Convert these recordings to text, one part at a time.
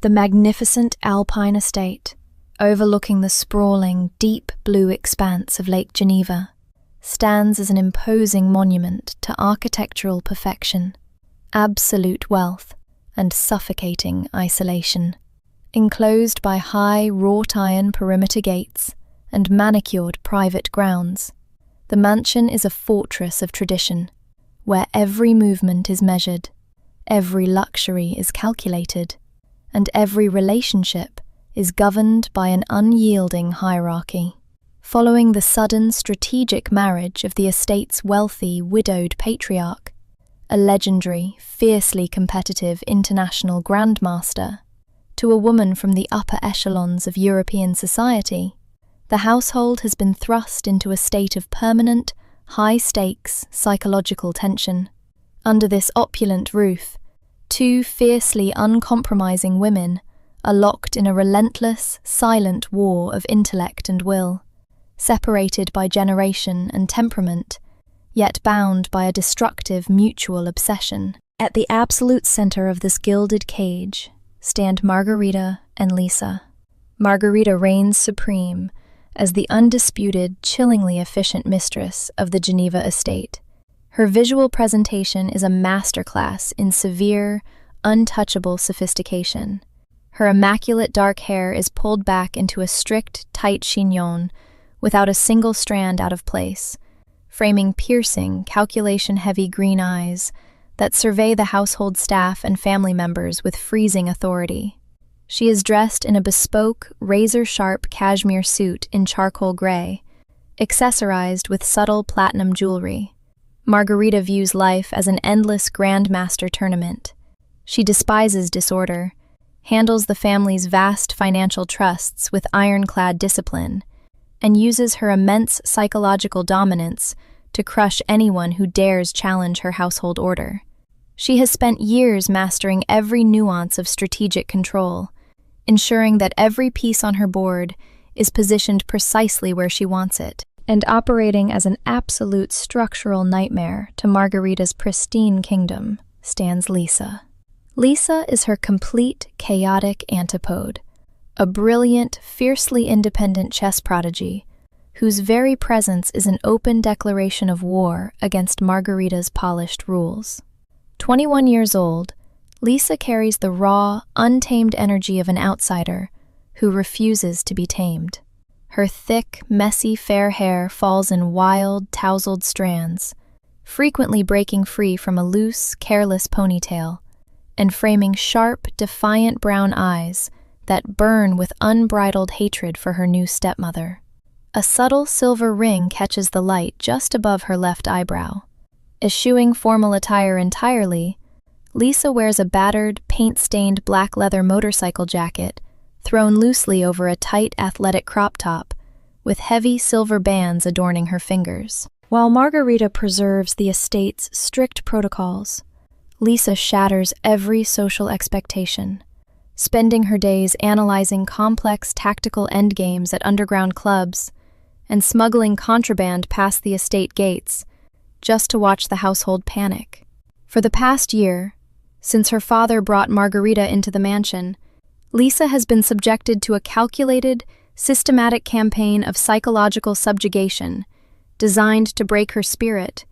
The magnificent alpine estate, overlooking the sprawling, deep blue expanse of Lake Geneva, stands as an imposing monument to architectural perfection, absolute wealth, and suffocating isolation. Enclosed by high wrought-iron perimeter gates and manicured private grounds, the mansion is a fortress of tradition, where every movement is measured, every luxury is calculated, and every relationship is governed by an unyielding hierarchy. Following the sudden strategic marriage of the estate's wealthy, widowed patriarch, a legendary, fiercely competitive international grandmaster, to a woman from the upper echelons of European society, the household has been thrust into a state of permanent, high-stakes psychological tension. Under this opulent roof, two fiercely uncompromising women are locked in a relentless, silent war of intellect and will, separated by generation and temperament, yet bound by a destructive mutual obsession. At the absolute center of this gilded cage stand Margarita and Lisa. Margarita reigns supreme as the undisputed, chillingly efficient mistress of the Geneva estate. Her visual presentation is a masterclass in severe, untouchable sophistication. Her immaculate dark hair is pulled back into a strict, tight chignon without a single strand out of place, framing piercing, calculation-heavy green eyes that survey the household staff and family members with freezing authority. She is dressed in a bespoke, razor-sharp cashmere suit in charcoal gray, accessorized with subtle platinum jewelry. Margarita views life as an endless grandmaster tournament. She despises disorder, handles the family's vast financial trusts with ironclad discipline, and uses her immense psychological dominance to crush anyone who dares challenge her household order. She has spent years mastering every nuance of strategic control, ensuring that every piece on her board is positioned precisely where she wants it, and operating as an absolute structural nightmare to Margarita's pristine kingdom stands Lisa. Lisa is her complete, chaotic antipode, a brilliant, fiercely independent chess prodigy whose very presence is an open declaration of war against Margarita's polished rules. 21 years old, Lisa carries the raw, untamed energy of an outsider who refuses to be tamed. Her thick, messy, fair hair falls in wild, tousled strands, frequently breaking free from a loose, careless ponytail, and framing sharp, defiant brown eyes that burn with unbridled hatred for her new stepmother. A subtle silver ring catches the light just above her left eyebrow. Eschewing formal attire entirely, Lisa wears a battered, paint-stained black leather motorcycle jacket thrown loosely over a tight athletic crop top, with heavy silver bands adorning her fingers. While Margarita preserves the estate's strict protocols, Lisa shatters every social expectation, spending her days analyzing complex tactical endgames at underground clubs and smuggling contraband past the estate gates just to watch the household panic. For the past year, since her father brought Margarita into the mansion, Lisa has been subjected to a calculated, systematic campaign of psychological subjugation designed to break her spirit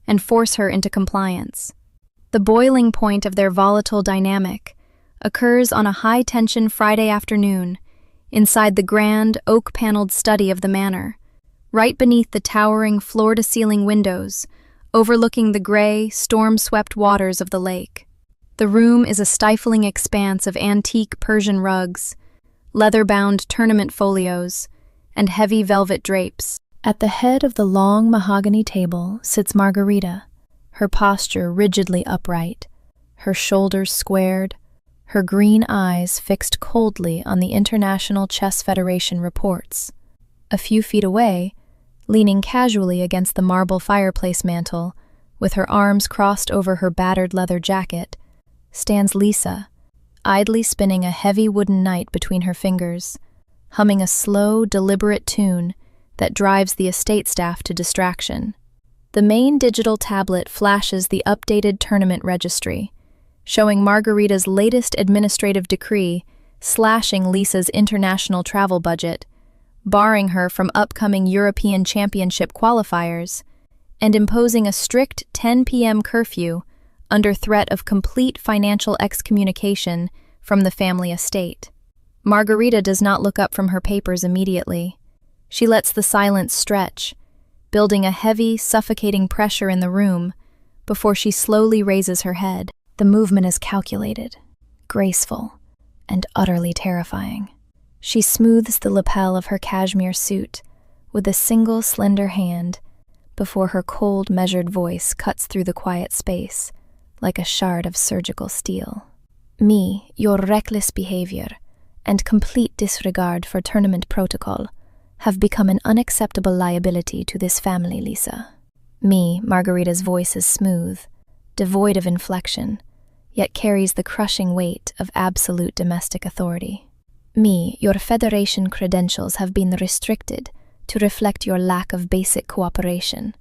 and force her into compliance. The boiling point of their volatile dynamic occurs on a high-tension Friday afternoon inside the grand, oak-paneled study of the manor, right beneath the towering floor-to-ceiling windows overlooking the gray, storm-swept waters of the lake. The room is a stifling expanse of antique Persian rugs, leather-bound tournament folios, and heavy velvet drapes. At the head of the long mahogany table sits Margarita, her posture rigidly upright, her shoulders squared, her green eyes fixed coldly on the International Chess Federation reports. A few feet away, leaning casually against the marble fireplace mantel, with her arms crossed over her battered leather jacket, stands Lisa, idly spinning a heavy wooden knight between her fingers, humming a slow, deliberate tune that drives the estate staff to distraction. The main digital tablet flashes the updated tournament registry, showing Margarita's latest administrative decree slashing Lisa's international travel budget, barring her from upcoming European Championship qualifiers, and imposing a strict 10 p.m. curfew under threat of complete financial excommunication from the family estate. Margarita does not look up from her papers immediately. She lets the silence stretch, building a heavy, suffocating pressure in the room before she slowly raises her head. The movement is calculated, graceful, and utterly terrifying. She smooths the lapel of her cashmere suit with a single slender hand before her cold, measured voice cuts through the quiet space like a shard of surgical steel. Me, your reckless behavior and complete disregard for tournament protocol have become an unacceptable liability to this family, Lisa. Me, Margarita's voice is smooth, devoid of inflection, yet carries the crushing weight of absolute domestic authority. Me, your federation credentials have been restricted to reflect your lack of basic cooperation,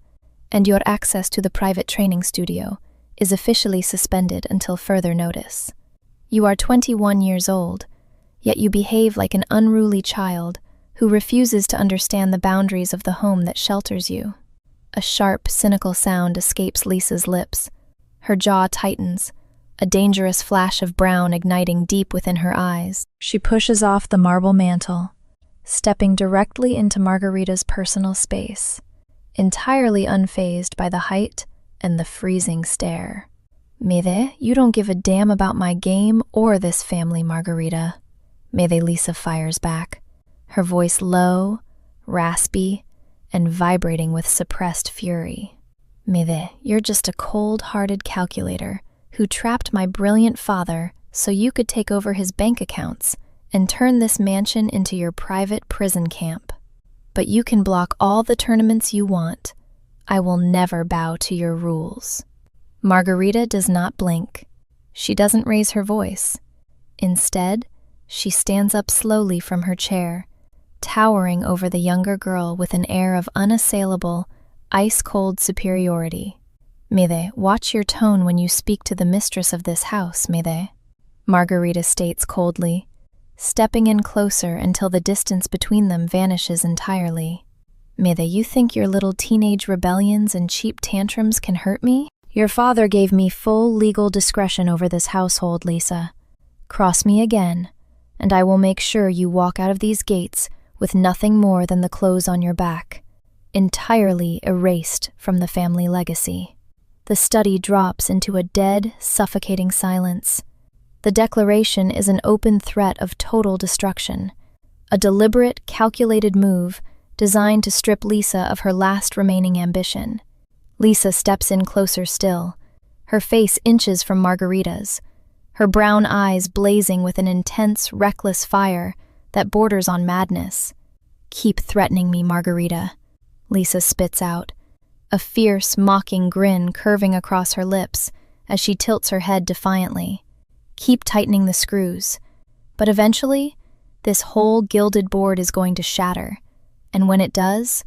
and your access to the private training studio is officially suspended until further notice. You are 21 years old, yet you behave like an unruly child who refuses to understand the boundaries of the home that shelters you. A sharp, cynical sound escapes Lisa's lips. Her jaw tightens, a dangerous flash of brown igniting deep within her eyes. She pushes off the marble mantle, stepping directly into Margarita's personal space, entirely unfazed by the height and the freezing stare. Mede, you don't give a damn about my game or this family, Margarita. Mede Lisa fires back, her voice low, raspy, and vibrating with suppressed fury. Mede, you're just a cold-hearted calculator who trapped my brilliant father so you could take over his bank accounts and turn this mansion into your private prison camp. But you can block all the tournaments you want. I will never bow to your rules. Margarita does not blink. She doesn't raise her voice. Instead, she stands up slowly from her chair, towering over the younger girl with an air of unassailable, ice-cold superiority. Mede, watch your tone when you speak to the mistress of this house, Mede, Margarita states coldly, stepping in closer until the distance between them vanishes entirely. Mede, you think your little teenage rebellions and cheap tantrums can hurt me? Your father gave me full legal discretion over this household, Lisa. Cross me again, and I will make sure you walk out of these gates with nothing more than the clothes on your back, entirely erased from the family legacy. The study drops into a dead, suffocating silence. The declaration is an open threat of total destruction, a deliberate, calculated move designed to strip Lisa of her last remaining ambition. Lisa steps in closer still, her face inches from Margarita's, her brown eyes blazing with an intense, reckless fire that borders on madness. Keep threatening me, Margarita, Lisa spits out, a fierce, mocking grin curving across her lips as she tilts her head defiantly. Keep tightening the screws. But eventually, this whole gilded board is going to shatter, and when it does,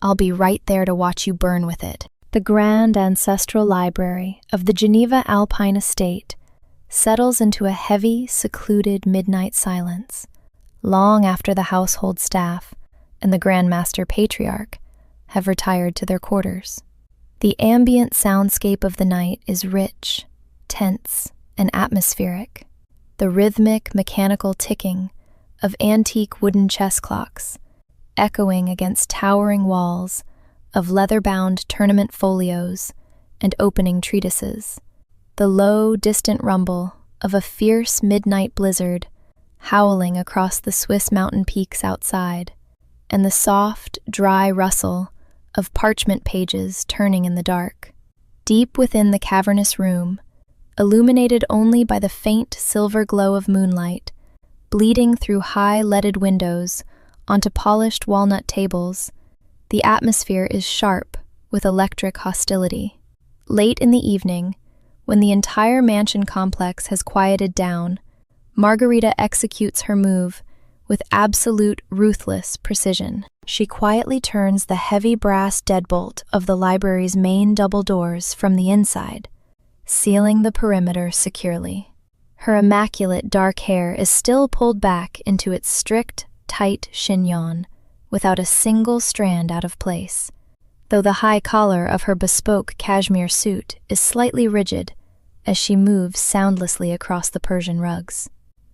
I'll be right there to watch you burn with it. The grand ancestral library of the Geneva Alpine estate settles into a heavy, secluded midnight silence, long after the household staff and the Grand Master Patriarch have retired to their quarters. The ambient soundscape of the night is rich, tense, and atmospheric. The rhythmic, mechanical ticking of antique wooden chess clocks, echoing against towering walls of leather-bound tournament folios and opening treatises. The low, distant rumble of a fierce midnight blizzard howling across the Swiss mountain peaks outside, and the soft, dry rustle of parchment pages turning in the dark. Deep within the cavernous room, illuminated only by the faint silver glow of moonlight, bleeding through high leaded windows onto polished walnut tables, the atmosphere is sharp with electric hostility. Late in the evening, when the entire mansion complex has quieted down, Margarita executes her move with absolute ruthless precision. She quietly turns the heavy brass deadbolt of the library's main double doors from the inside, sealing the perimeter securely. Her immaculate dark hair is still pulled back into its strict, tight chignon, without a single strand out of place, though the high collar of her bespoke cashmere suit is slightly rigid as she moves soundlessly across the Persian rugs.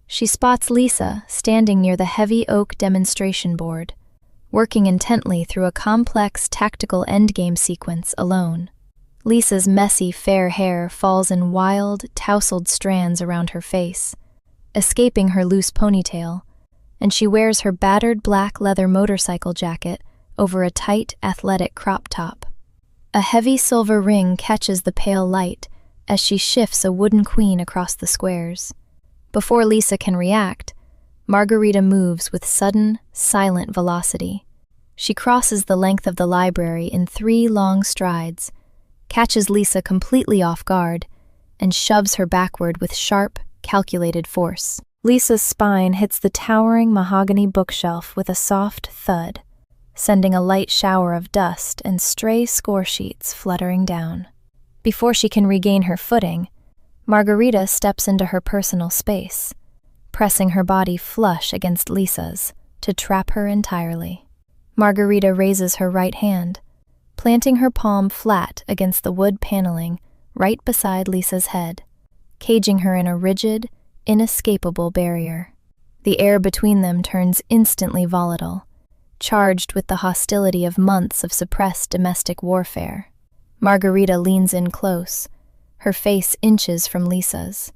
She spots Lisa standing near the heavy oak demonstration board, working intently through a complex tactical endgame sequence alone. Lisa's messy, fair hair falls in wild, tousled strands around her face, escaping her loose ponytail, and she wears her battered black leather motorcycle jacket over a tight, athletic crop top. A heavy silver ring catches the pale light as she shifts a wooden queen across the squares. Before Lisa can react, Margarita moves with sudden, silent velocity. She crosses the length of the library in 3 long strides, catches Lisa completely off guard, and shoves her backward with sharp, calculated force. Lisa's spine hits the towering mahogany bookshelf with a soft thud, sending a light shower of dust and stray score sheets fluttering down. Before she can regain her footing, Margarita steps into her personal space, pressing her body flush against Lisa's to trap her entirely. Margarita raises her right hand, planting her palm flat against the wood paneling right beside Lisa's head, caging her in a rigid, inescapable barrier. The air between them turns instantly volatile, charged with the hostility of months of suppressed domestic warfare. Margarita leans in close, her face inches from Lisa's.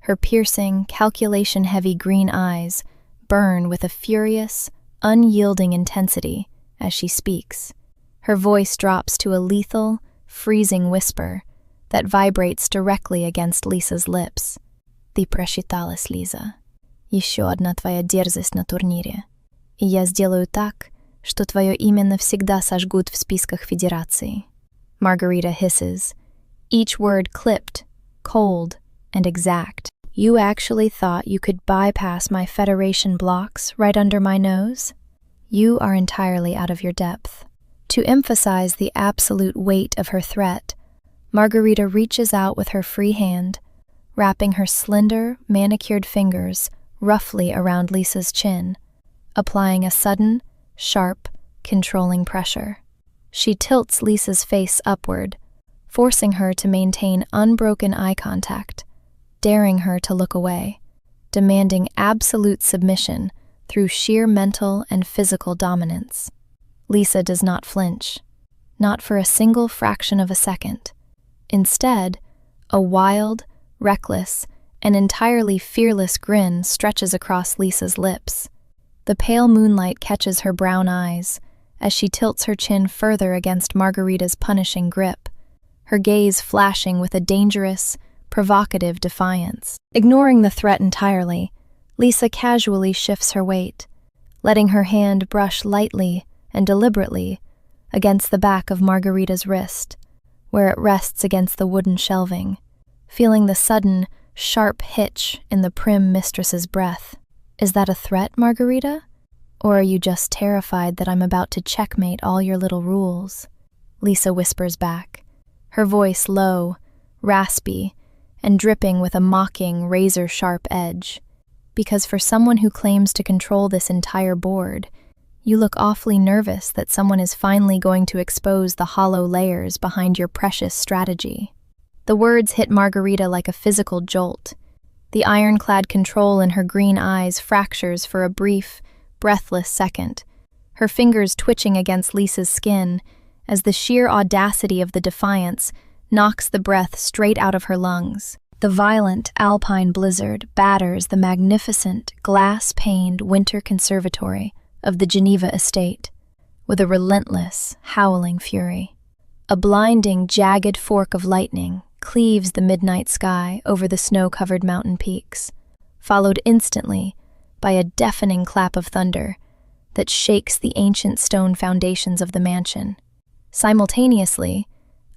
Her piercing, calculation-heavy green eyes burn with a furious, unyielding intensity as she speaks. Her voice drops to a lethal, freezing whisper that vibrates directly against Lisa's lips. «Ты просчиталась, Лиза. Еще одна твоя дерзость на турнире. И я сделаю так, что твое имя навсегда сожгут в списках Федерации». Margarita hisses, each word clipped, cold, and exact. "You actually thought you could bypass my Federation blocks right under my nose? You are entirely out of your depth." To emphasize the absolute weight of her threat, Margarita reaches out with her free hand, wrapping her slender, manicured fingers roughly around Lisa's chin, applying a sudden, sharp, controlling pressure. She tilts Lisa's face upward, forcing her to maintain unbroken eye contact, daring her to look away, demanding absolute submission through sheer mental and physical dominance. Lisa does not flinch, not for a single fraction of a second. Instead, a wild, reckless, and entirely fearless grin stretches across Lisa's lips. The pale moonlight catches her brown eyes as she tilts her chin further against Margarita's punishing grip, her gaze flashing with a dangerous, provocative defiance. Ignoring the threat entirely, Lisa casually shifts her weight, letting her hand brush lightly and deliberately against the back of Margarita's wrist, where it rests against the wooden shelving, feeling the sudden, sharp hitch in the prim mistress's breath. "Is that a threat, Margarita? Or are you just terrified that I'm about to checkmate all your little rules?" Lisa whispers back, her voice low, raspy, and dripping with a mocking, razor-sharp edge. "Because for someone who claims to control this entire board, you look awfully nervous that someone is finally going to expose the hollow layers behind your precious strategy." The words hit Margarita like a physical jolt. The ironclad control in her green eyes fractures for a brief, breathless second, her fingers twitching against Lisa's skin as the sheer audacity of the defiance knocks the breath straight out of her lungs. The violent alpine blizzard batters the magnificent, glass-paned winter conservatory of the Geneva estate with a relentless, howling fury. A blinding, jagged fork of lightning cleaves the midnight sky over the snow-covered mountain peaks, followed instantly by a deafening clap of thunder that shakes the ancient stone foundations of the mansion. Simultaneously,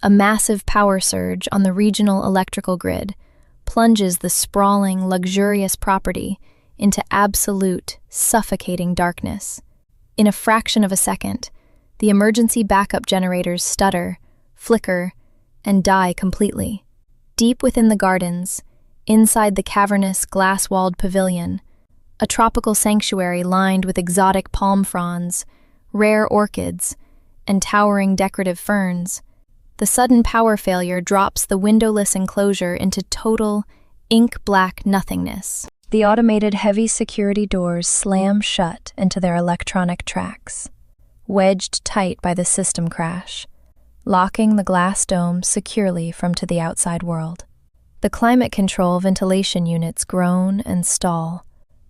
a massive power surge on the regional electrical grid plunges the sprawling, luxurious property into absolute, suffocating darkness. In a fraction of a second, the emergency backup generators stutter, flicker, and die completely. Deep within the gardens, Inside the cavernous, glass-walled pavilion, a tropical sanctuary lined with exotic palm fronds, rare orchids, and towering decorative ferns, the sudden power failure drops the windowless enclosure into total, ink-black nothingness. The automated heavy security doors slam shut into their electronic tracks, wedged tight by the system crash, locking the glass dome securely from to the outside world. The climate control ventilation units groan and stall,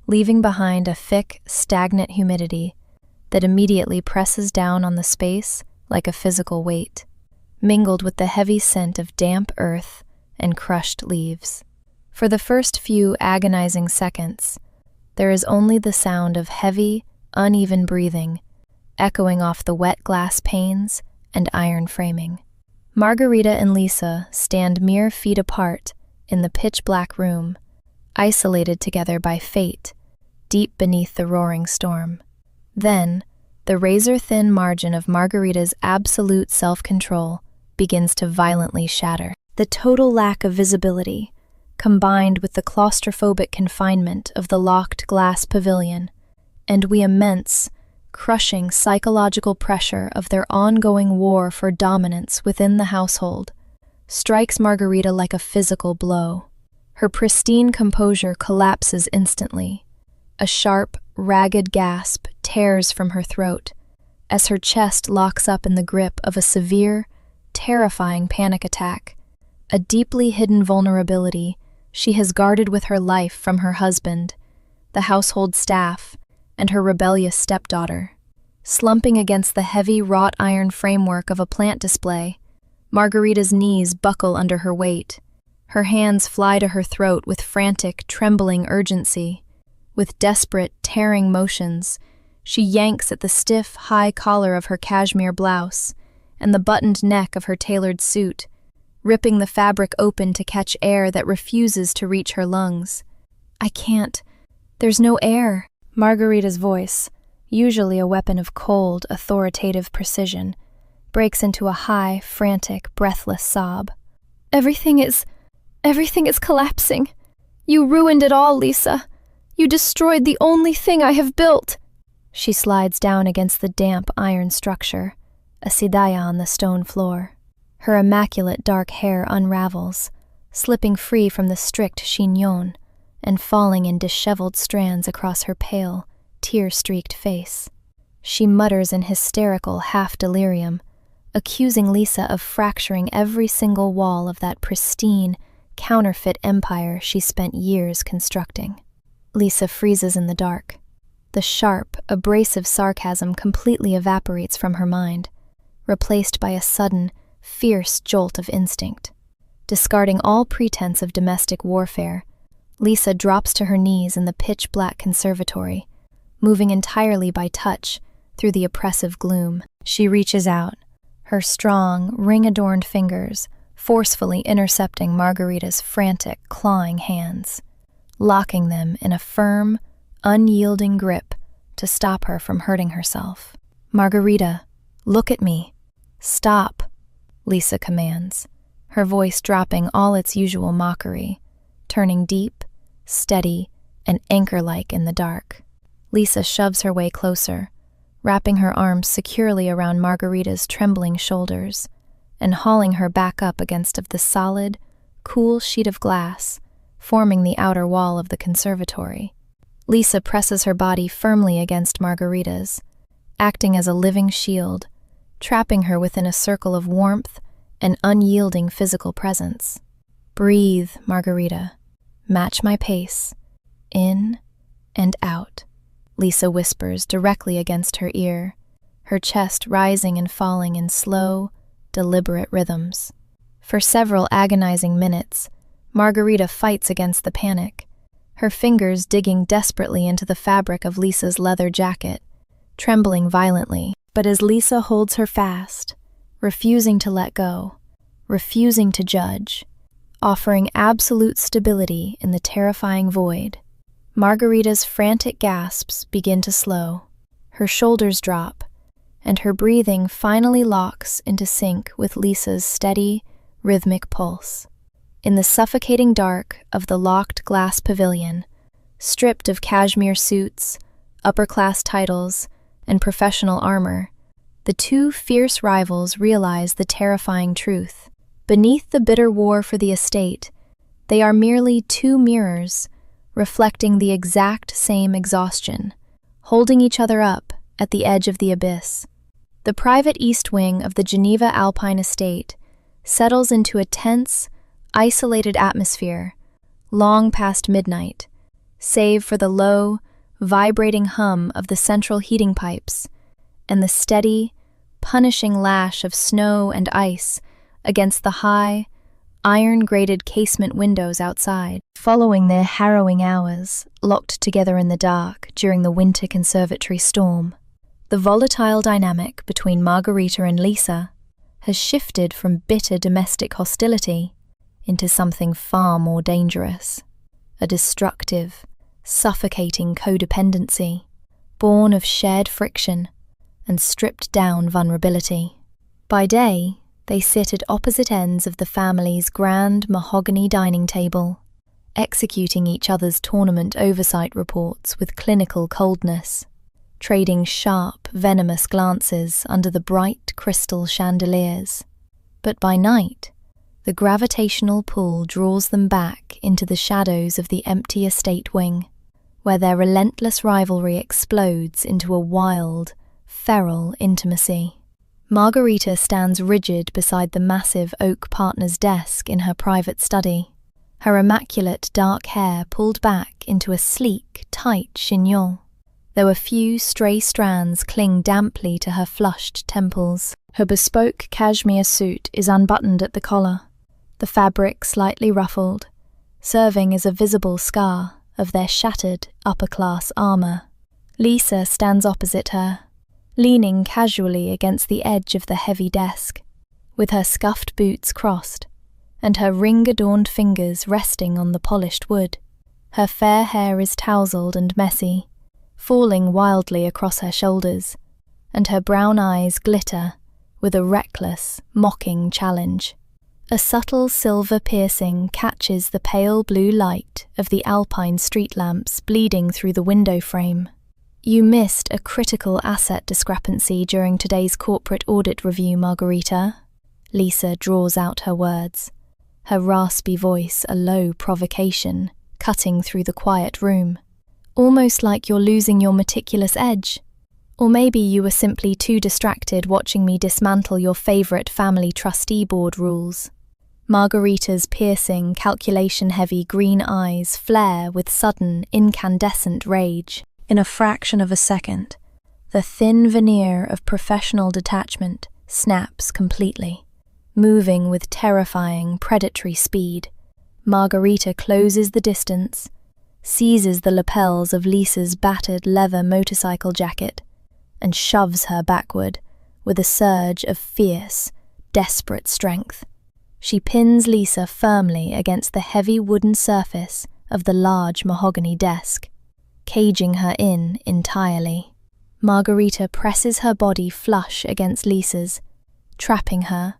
leaving behind a thick, stagnant humidity that immediately presses down on the space like a physical weight, mingled with the heavy scent of damp earth and crushed leaves. For the first few agonizing seconds, there is only the sound of heavy, uneven breathing, echoing off the wet glass panes and iron framing. Margarita and Lisa stand mere feet apart in the pitch-black room, isolated together by fate, deep beneath the roaring storm. Then, the razor-thin margin of Margarita's absolute self-control begins to violently shatter. The total lack of visibility, combined with the claustrophobic confinement of the locked glass pavilion, and the immense, crushing psychological pressure of their ongoing war for dominance within the household, strikes Margarita like a physical blow. Her pristine composure collapses instantly. A sharp, ragged gasp tears from her throat as her chest locks up in the grip of a severe, terrifying panic attack, a deeply hidden vulnerability she has guarded with her life from her husband, the household staff, and her rebellious stepdaughter. Slumping against the heavy wrought iron framework of a plant display, Margarita's knees buckle under her weight. Her hands fly to her throat with frantic, trembling urgency. With desperate, tearing motions, she yanks at the stiff, high collar of her cashmere blouse and the buttoned neck of her tailored suit, ripping the fabric open to catch air that refuses to reach her lungs. "I can't. There's no air." Margarita's voice, usually a weapon of cold, authoritative precision, breaks into a high, frantic, breathless sob. Everything is collapsing. You ruined it all, Lisa. You destroyed the only thing I have built." She slides down against the damp iron structure, a sidaya on the stone floor. Her immaculate dark hair unravels, slipping free from the strict chignon and falling in disheveled strands across her pale, tear-streaked face. She mutters in hysterical half-delirium, accusing Lisa of fracturing every single wall of that pristine, counterfeit empire she spent years constructing. Lisa freezes in the dark. The sharp, abrasive sarcasm completely evaporates from her mind, replaced by a sudden, fierce jolt of instinct. Discarding all pretense of domestic warfare, Lisa drops to her knees in the pitch-black conservatory, moving entirely by touch through the oppressive gloom. She reaches out, her strong, ring-adorned fingers forcefully intercepting Margarita's frantic, clawing hands, locking them in a firm, unyielding grip to stop her from hurting herself. "Margarita, look at me. Stop," Lisa commands, her voice dropping all its usual mockery, turning deep, steady, and anchor-like in the dark. Lisa shoves her way closer, wrapping her arms securely around Margarita's trembling shoulders and hauling her back up against the solid, cool sheet of glass forming the outer wall of the conservatory. Lisa presses her body firmly against Margarita's, acting as a living shield, trapping her within a circle of warmth and unyielding physical presence. "Breathe, Margarita. Match my pace. In and out," Lisa whispers directly against her ear, her chest rising and falling in slow, deliberate rhythms. For several agonizing minutes, Margarita fights against the panic, her fingers digging desperately into the fabric of Lisa's leather jacket, trembling violently. But as Lisa holds her fast, refusing to let go, refusing to judge, offering absolute stability in the terrifying void, Margarita's frantic gasps begin to slow, her shoulders drop, and her breathing finally locks into sync with Lisa's steady, rhythmic pulse. In the suffocating dark of the locked glass pavilion, stripped of cashmere suits, upper-class titles, and professional armor, the two fierce rivals realize the terrifying truth. Beneath the bitter war for the estate, they are merely two mirrors, reflecting the exact same exhaustion, holding each other up at the edge of the abyss. The private east wing of the Geneva Alpine estate settles into a tense, isolated atmosphere long past midnight, save for the low, vibrating hum of the central heating pipes and the steady, punishing lash of snow and ice against the high, iron-grated casement windows outside. Following their harrowing hours, locked together in the dark during the winter conservatory storm, the volatile dynamic between Margarita and Lisa has shifted from bitter domestic hostility into something far more dangerous, a destructive, suffocating codependency, born of shared friction and stripped-down vulnerability. By day, they sit at opposite ends of the family's grand mahogany dining table, executing each other's tournament oversight reports with clinical coldness, trading sharp, venomous glances under the bright crystal chandeliers. But by night, the gravitational pull draws them back into the shadows of the empty estate wing, where their relentless rivalry explodes into a wild, feral intimacy. Margarita stands rigid beside the massive oak partner's desk in her private study, her immaculate dark hair pulled back into a sleek, tight chignon, though a few stray strands cling damply to her flushed temples. Her bespoke cashmere suit is unbuttoned at the collar, the fabric slightly ruffled, serving as a visible scar of their shattered upper-class armor. Lisa stands opposite her, leaning casually against the edge of the heavy desk, with her scuffed boots crossed and her ring-adorned fingers resting on the polished wood. Her fair hair is tousled and messy, falling wildly across her shoulders, and her brown eyes glitter with a reckless, mocking challenge. A subtle silver piercing catches the pale blue light of the Alpine street lamps bleeding through the window frame. You missed a critical asset discrepancy during today's corporate audit review, Margarita. Lisa draws out her words, her raspy voice a low provocation, cutting through the quiet room. Almost like you're losing your meticulous edge. Or maybe you were simply too distracted watching me dismantle your favorite family trustee board rules. Margarita's piercing, calculation-heavy green eyes flare with sudden, incandescent rage. In a fraction of a second, the thin veneer of professional detachment snaps completely. Moving with terrifying, predatory speed, Margarita closes the distance, seizes the lapels of Lisa's battered leather motorcycle jacket, and shoves her backward with a surge of fierce, desperate strength. She pins Lisa firmly against the heavy wooden surface of the large mahogany desk, caging her in entirely. Margarita presses her body flush against Lisa's, trapping her,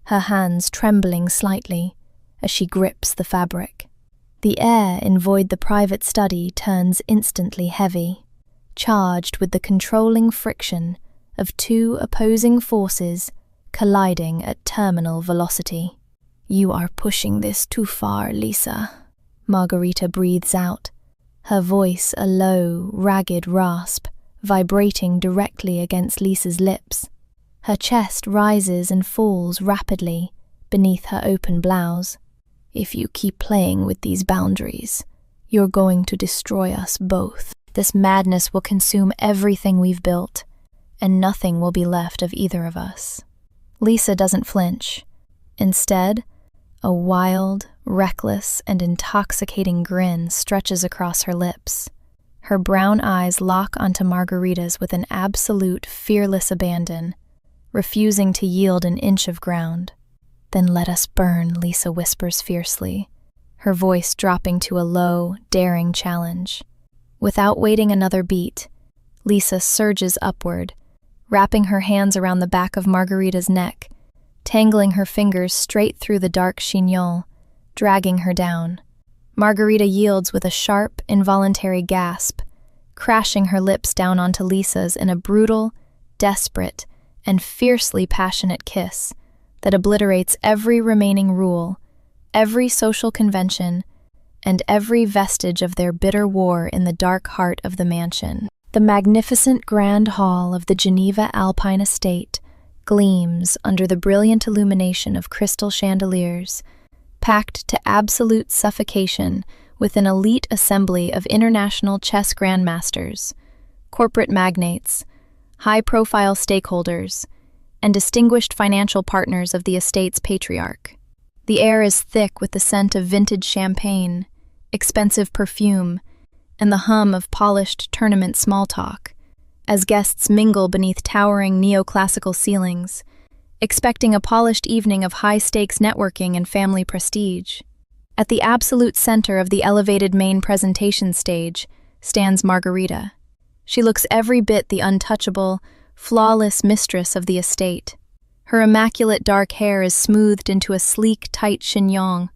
her hands trembling slightly as she grips the fabric. The air in the private study turns instantly heavy, charged with the controlling friction of two opposing forces colliding at terminal velocity. "You are pushing this too far, Lisa," Margarita breathes out, her voice a low, ragged rasp, vibrating directly against Lisa's lips. Her chest rises and falls rapidly beneath her open blouse. "If you keep playing with these boundaries, you're going to destroy us both. This madness will consume everything we've built, and nothing will be left of either of us." Lisa doesn't flinch. Instead, a wild, reckless, and intoxicating grin stretches across her lips. Her brown eyes lock onto Margarita's with an absolute, fearless abandon, refusing to yield an inch of ground. "Then let us burn," Lisa whispers fiercely, her voice dropping to a low, daring challenge. Without waiting another beat, Lisa surges upward, wrapping her hands around the back of Margarita's neck, tangling her fingers straight through the dark chignon, dragging her down. Margarita yields with a sharp, involuntary gasp, crashing her lips down onto Lisa's in a brutal, desperate, and fiercely passionate kiss that obliterates every remaining rule, every social convention, and every vestige of their bitter war in the dark heart of the mansion. The magnificent grand hall of the Geneva Alpine estate gleams under the brilliant illumination of crystal chandeliers, packed to absolute suffocation with an elite assembly of international chess grandmasters, corporate magnates, high-profile stakeholders, and distinguished financial partners of the estate's patriarch. The air is thick with the scent of vintage champagne, expensive perfume, and the hum of polished tournament small talk, as guests mingle beneath towering neoclassical ceilings, expecting a polished evening of high-stakes networking and family prestige. At the absolute center of the elevated main presentation stage stands Margarita. She looks every bit the untouchable, flawless mistress of the estate. Her immaculate dark hair is smoothed into a sleek, tight chignon.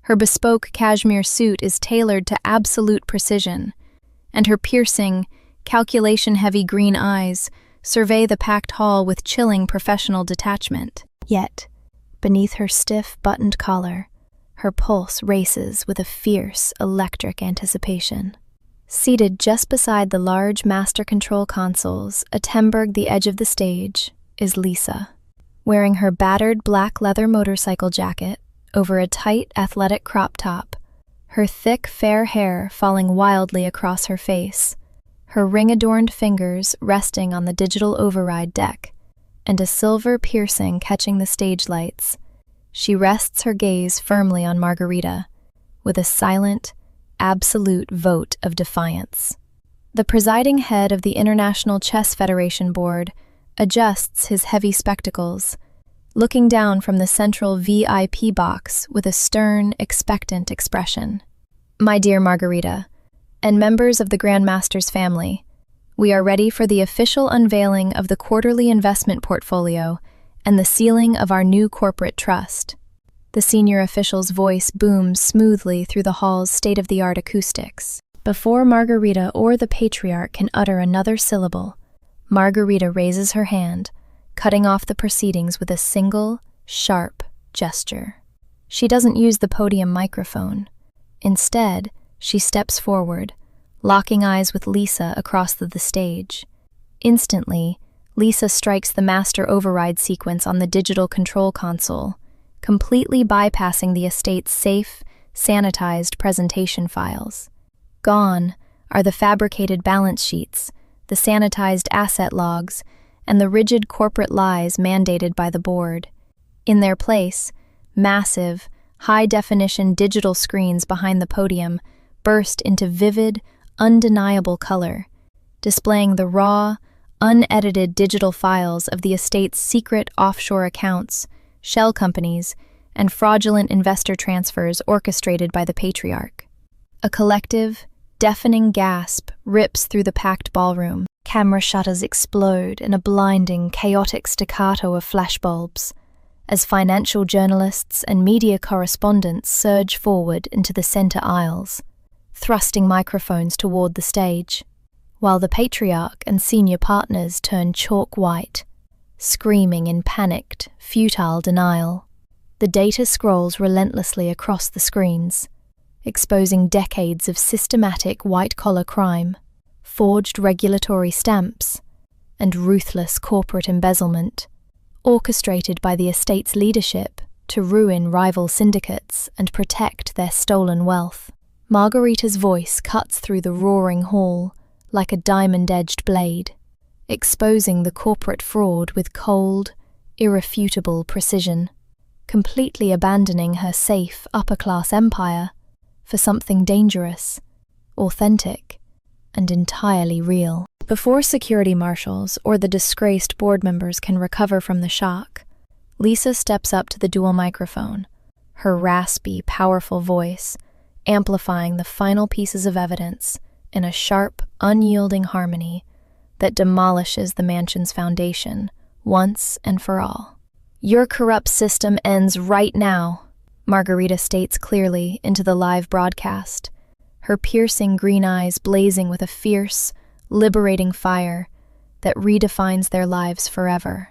Her bespoke cashmere suit is tailored to absolute precision, and her piercing, calculation-heavy green eyes survey the packed hall with chilling professional detachment. Yet, beneath her stiff, buttoned collar, her pulse races with a fierce, electric anticipation. Seated just beside the large master control consoles, atemberg the edge of the stage, is Lisa. Wearing her battered black leather motorcycle jacket over a tight, athletic crop top, her thick, fair hair falling wildly across her face, her ring-adorned fingers resting on the digital override deck, and a silver piercing catching the stage lights, she rests her gaze firmly on Margarita, with a silent, absolute vote of defiance. The presiding head of the International Chess Federation Board adjusts his heavy spectacles, looking down from the central VIP box with a stern, expectant expression. My dear Margarita, and members of the Grandmaster's family, we are ready for the official unveiling of the quarterly investment portfolio and the sealing of our new corporate trust. The senior official's voice booms smoothly through the hall's state-of-the-art acoustics. Before Margarita or the patriarch can utter another syllable, Margarita raises her hand, cutting off the proceedings with a single, sharp gesture. She doesn't use the podium microphone. Instead, she steps forward, locking eyes with Lisa across the stage. Instantly, Lisa strikes the master override sequence on the digital control console, completely bypassing the estate's safe, sanitized presentation files. Gone are the fabricated balance sheets, the sanitized asset logs, and the rigid corporate lies mandated by the board. In their place, massive, high-definition digital screens behind the podium burst into vivid, undeniable color, displaying the raw, unedited digital files of the estate's secret offshore accounts, shell companies, and fraudulent investor transfers orchestrated by the patriarch. A collective, deafening gasp rips through the packed ballroom. Camera shutters explode in a blinding, chaotic staccato of flashbulbs, as financial journalists and media correspondents surge forward into the center aisles, thrusting microphones toward the stage, while the patriarch and senior partners turn chalk white, screaming in panicked, futile denial. The data scrolls relentlessly across the screens, exposing decades of systematic white-collar crime, forged regulatory stamps, and ruthless corporate embezzlement, orchestrated by the estate's leadership to ruin rival syndicates and protect their stolen wealth. Margarita's voice cuts through the roaring hall like a diamond-edged blade, exposing the corporate fraud with cold, irrefutable precision, completely abandoning her safe, upper-class empire for something dangerous, authentic, and entirely real. Before security marshals or the disgraced board members can recover from the shock, Lisa steps up to the dual microphone, her raspy, powerful voice amplifying the final pieces of evidence in a sharp, unyielding harmony that demolishes the mansion's foundation once and for all. Your corrupt system ends right now. Margarita states clearly into the live broadcast, her piercing green eyes blazing with a fierce, liberating fire that redefines their lives forever.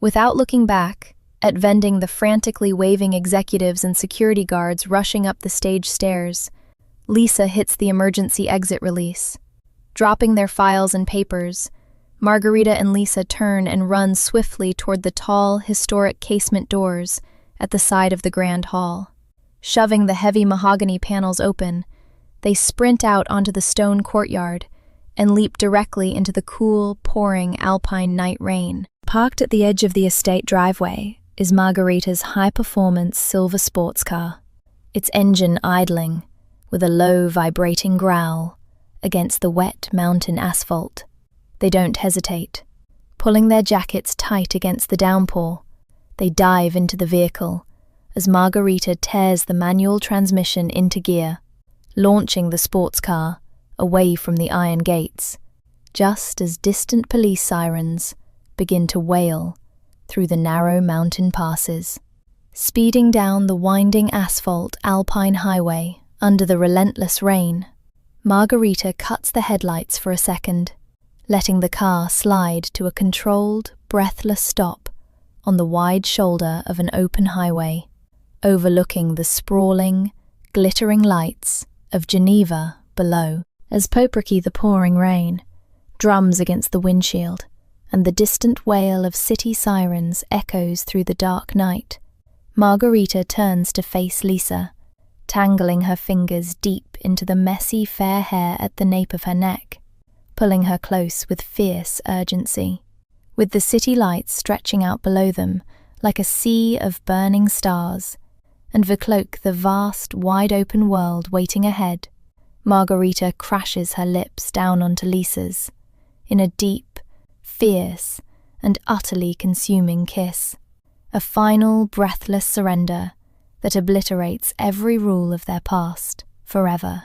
Without looking back, at vending the frantically waving executives and security guards rushing up the stage stairs, Lisa hits the emergency exit release. Dropping their files and papers, Margarita and Lisa turn and run swiftly toward the tall, historic casement doors at the side of the grand hall. Shoving the heavy mahogany panels open, they sprint out onto the stone courtyard and leap directly into the cool, pouring alpine night rain. Parked at the edge of the estate driveway is Margarita's high-performance silver sports car, its engine idling with a low, vibrating growl against the wet mountain asphalt. They don't hesitate. Pulling their jackets tight against the downpour, they dive into the vehicle as Margarita tears the manual transmission into gear, launching the sports car away from the iron gates, just as distant police sirens begin to wail through the narrow mountain passes. Speeding down the winding asphalt alpine highway under the relentless rain, Margarita cuts the headlights for a second, letting the car slide to a controlled, breathless stop on the wide shoulder of an open highway, overlooking the sprawling, glittering lights of Geneva below. As popricky the pouring rain drums against the windshield and the distant wail of city sirens echoes through the dark night, Margarita turns to face Lisa, tangling her fingers deep into the messy fair hair at the nape of her neck, pulling her close with fierce urgency. With the city lights stretching out below them like a sea of burning stars, and Vercloak the vast, wide-open world waiting ahead, Margarita crashes her lips down onto Lisa's in a deep, fierce, and utterly consuming kiss, a final, breathless surrender that obliterates every rule of their past forever.